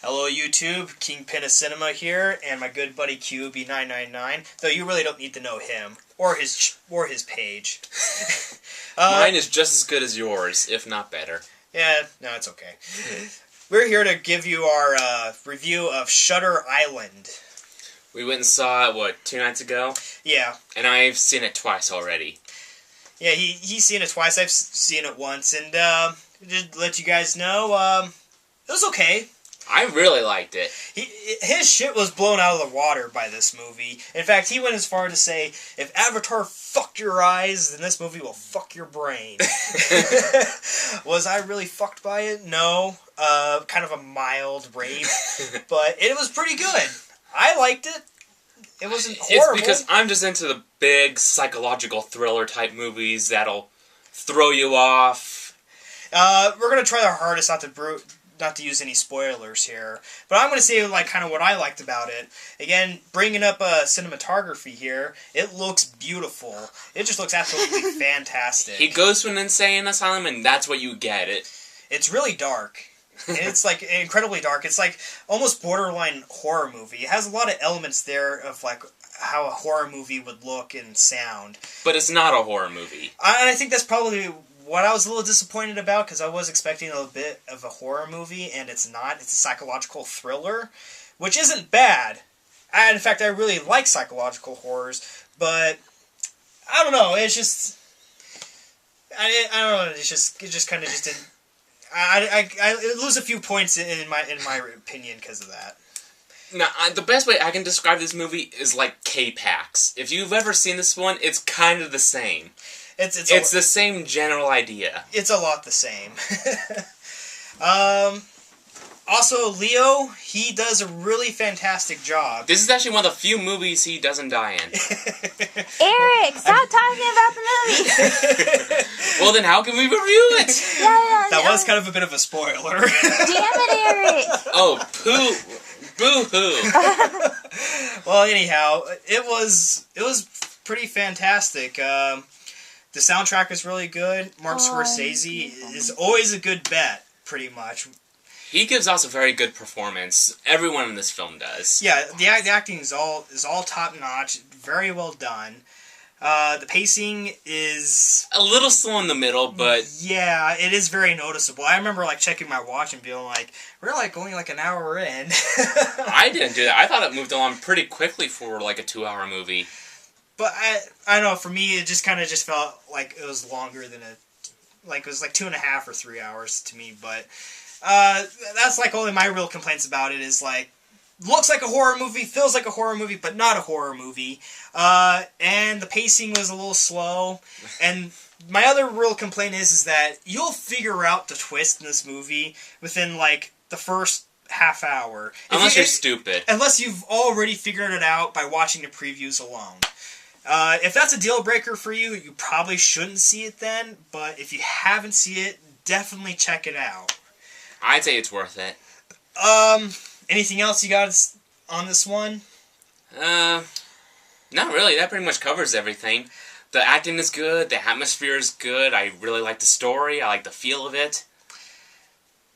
Hello YouTube, Kingpin of Cinema here, and my good buddy QB999, though you really don't need to know him, or his page. Mine is just as good as yours, if not better. Yeah, no, it's okay. We're here to give you our review of Shutter Island. We went and saw it, what, 2 nights ago? Yeah. And I've seen it twice already. Yeah, he's seen it twice, I've seen it once, and just to let you guys know, it was okay. I really liked it. His shit was blown out of the water by this movie. In fact, he went as far to say, if Avatar fucked your eyes, then this movie will fuck your brain. Was I really fucked by it? No. Kind of a mild rape. But it was pretty good. I liked it. It wasn't horrible. It's because I'm just into the big psychological thriller type movies that'll throw you off. We're going to try our hardest not to use any spoilers here, but I'm going to say like kind of what I liked about it. Again, bringing up cinematography here, it looks beautiful. It just looks absolutely fantastic. He goes to an insane asylum, and that's what you get. It's really dark. It's like incredibly dark. It's like almost borderline horror movie. It has a lot of elements there of like how a horror movie would look and sound. But it's not a horror movie. And I think that's probably what I was a little disappointed about, because I was expecting a bit of a horror movie, and it's not. It's a psychological thriller, which isn't bad. And in fact, I really like psychological horrors, but I don't know. It's just I don't know. It just kind of just didn't. I lose a few points in my opinion because of that. Now, the best way I can describe this movie is like K-Pax. If you've ever seen this one, it's kind of the same. It's the same general idea. It's a lot the same. Also, Leo, he does a really fantastic job. This is actually one of the few movies he doesn't die in. Eric, stop talking about the movie! Well, then how can we review it? That was kind of a bit of a spoiler. Damn it, Eric! Oh, boo-hoo. Well, anyhow, it was pretty fantastic. The soundtrack is really good. Mark Scorsese is always a good bet, pretty much. He gives us a very good performance. Everyone in this film does. Yeah, the acting is all top notch. Very well done. The pacing is a little slow in the middle, but yeah, it is very noticeable. I remember like checking my watch and being like, "We're like only like an hour in." I didn't do that. I thought it moved along pretty quickly for like a 2-hour movie. But I don't know. For me, it just kind of just felt like it was longer than it was like 2.5 or 3 hours to me. But that's like only my real complaints about it is like looks like a horror movie, feels like a horror movie, but not a horror movie. And the pacing was a little slow. And my other real complaint is that you'll figure out the twist in this movie within like the first half hour. Unless you're stupid. Unless you've already figured it out by watching the previews alone. If that's a deal breaker for you, you probably shouldn't see it then. But if you haven't seen it, definitely check it out. I'd say it's worth it. Anything else you got on this one? Not really. That pretty much covers everything. The acting is good. The atmosphere is good. I really like the story. I like the feel of it.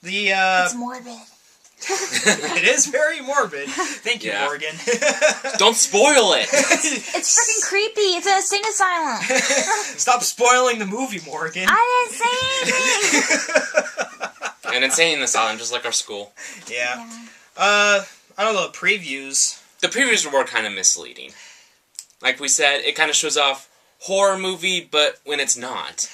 It's morbid. It is very morbid. Thank you, Morgan. Don't spoil it. It's freaking creepy. It's an insane asylum. Stop spoiling the movie, Morgan. I didn't say anything. An insane asylum, just like our school. Yeah. I don't know, previews. The previews were kind of misleading. Like we said, it kind of shows off horror movie, but when it's not.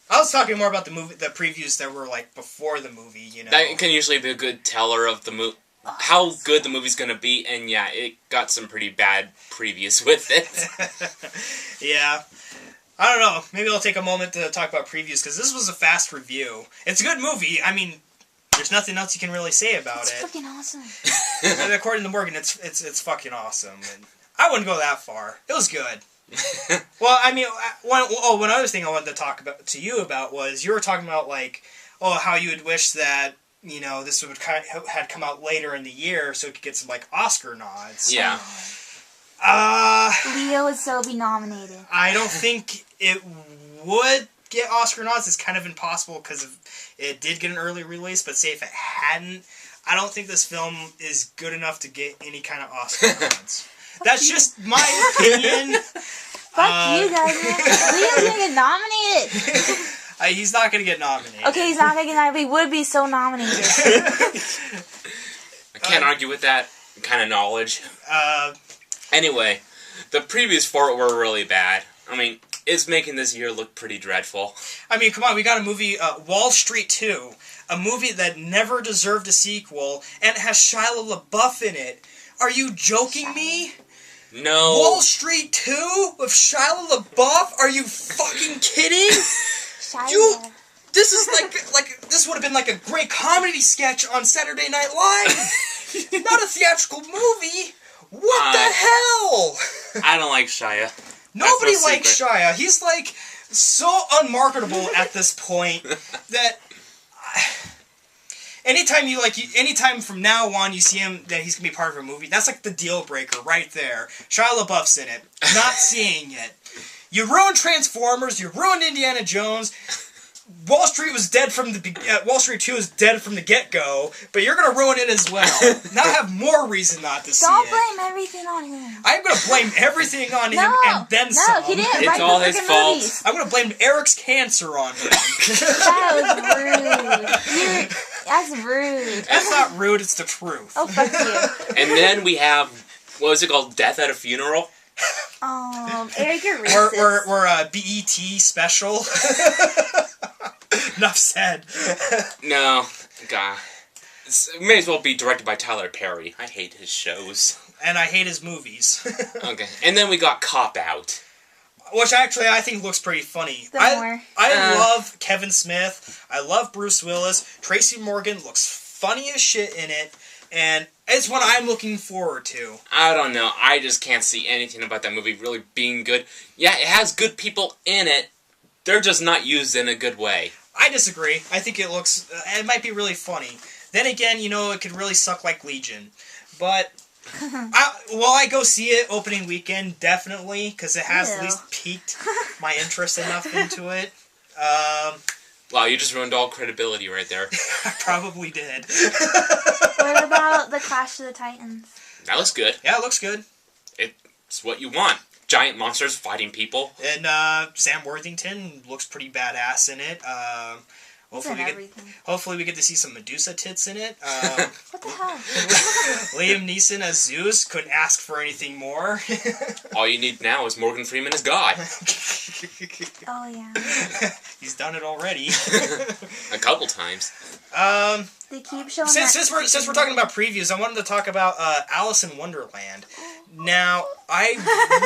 I was talking more about the previews that were like before the movie, you know. That can usually be a good teller of the how good the movie's gonna be, and yeah, it got some pretty bad previews with it. Yeah. I don't know. Maybe I'll take a moment to talk about previews, because this was a fast review. It's a good movie. I mean, there's nothing else you can really say about it. It's fucking awesome. And according to Morgan, it's fucking awesome. And I wouldn't go that far. It was good. Well, I mean, one other thing I wanted to talk to you about was you were talking about like, how you would wish that you know this would had come out later in the year so it could get some like Oscar nods. Yeah. Leo would so be nominated. I don't think it would get Oscar nods. It's kind of impossible because it did get an early release. But say if it hadn't, I don't think this film is good enough to get any kind of Oscar nods. That's just my opinion. Fuck you guys, man. Liam's gonna get nominated. He's not gonna get nominated. Okay, he's not gonna get nominated, but he would be so nominated. I can't argue with that kind of knowledge. Anyway, the previous 4 were really bad. I mean, it's making this year look pretty dreadful. I mean, come on, we got a movie, Wall Street 2, a movie that never deserved a sequel, and it has Shia LaBeouf in it. Are you joking me? No. Wall Street 2 with Shia LaBeouf? Are you fucking kidding? This is like this would have been like a great comedy sketch on Saturday Night Live. Not a theatrical movie. What the hell? I don't like Shia. Nobody likes Shia. He's like so unmarketable at this point that anytime from now on you see him that he's gonna be part of a movie, that's like the deal breaker right there. Shia LaBeouf's in it. Not seeing it. You ruined Transformers. You ruined Indiana Jones. Wall Street was dead from the Wall Street 2 is dead from the get-go, but you're gonna ruin it as well. Now I have more reason not to see it. Don't blame everything on him. I'm gonna blame everything on him and then some. No, he didn't It's write all the his freaking fault. movies. I'm gonna blame Eric's cancer on him. That was rude. That's rude. That's not rude, it's the truth. Oh, fuck you. And then we have, what was it called, Death at a Funeral? Eric, you're racist. We're a BET special. Enough said. No, God. It may as well be directed by Tyler Perry. I hate his shows. And I hate his movies. Okay. And then we got Cop Out. Which actually I think looks pretty funny. I love Kevin Smith. I love Bruce Willis. Tracy Morgan looks funny as shit in it. And it's one I'm looking forward to. I don't know. I just can't see anything about that movie really being good. Yeah, it has good people in it. They're just not used in a good way. I disagree. I think it looks... it might be really funny. Then again, you know, it could really suck like Legion. But... will I go see it opening weekend? Definitely. Because it has at least piqued my interest enough into it. Wow, you just ruined all credibility right there. I probably did. What about the Clash of the Titans? That looks good. Yeah, it looks good. It's what you want. Giant monsters fighting people. And Sam Worthington looks pretty badass in it. Hopefully we get to see some Medusa tits in it. What the hell? Liam Neeson as Zeus, couldn't ask for anything more. All you need now is Morgan Freeman as God. Oh, yeah. He's done it already. A couple times. They keep showing since we're talking about previews, I wanted to talk about Alice in Wonderland. Now, I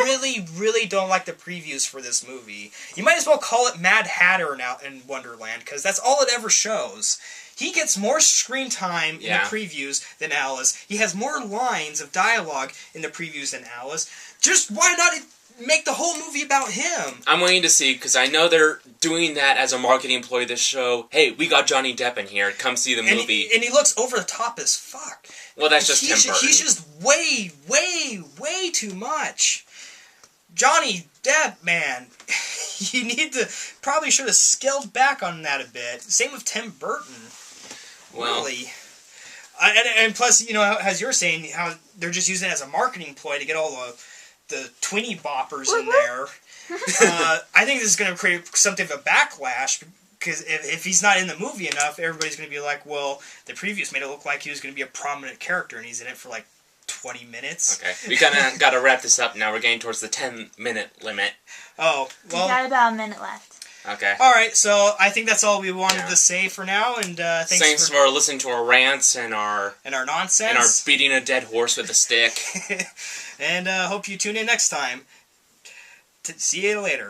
really, really don't like the previews for this movie. You might as well call it Mad Hatter now in Wonderland, because that's all it ever shows. He gets more screen time in the previews than Alice. He has more lines of dialogue in the previews than Alice. Just why not make the whole movie about him? I'm waiting to see, because I know they're doing that as a marketing ploy to show, hey, we got Johnny Depp in here, come see the movie. And he looks over the top as fuck. Well, that's just Tim Burton. He's just way, way, way too much. Johnny Depp, man, you probably should have scaled back on that a bit. Same with Tim Burton. Well, really. And plus, you know, as you're saying, how they're just using it as a marketing ploy to get all the twinny boppers in there. I think this is going to create something of a backlash, because if he's not in the movie enough, everybody's going to be like, well, the previews made it look like he was going to be a prominent character, and he's in it for like 20 minutes. Okay, we kind of got to wrap this up now. We're getting towards the 10-minute limit. Oh, well. We got about a minute left. Okay. Alright, so I think that's all we wanted to say for now, and thanks for listening to our rants and our nonsense. And our beating a dead horse with a stick. And hope you tune in next time. See you later.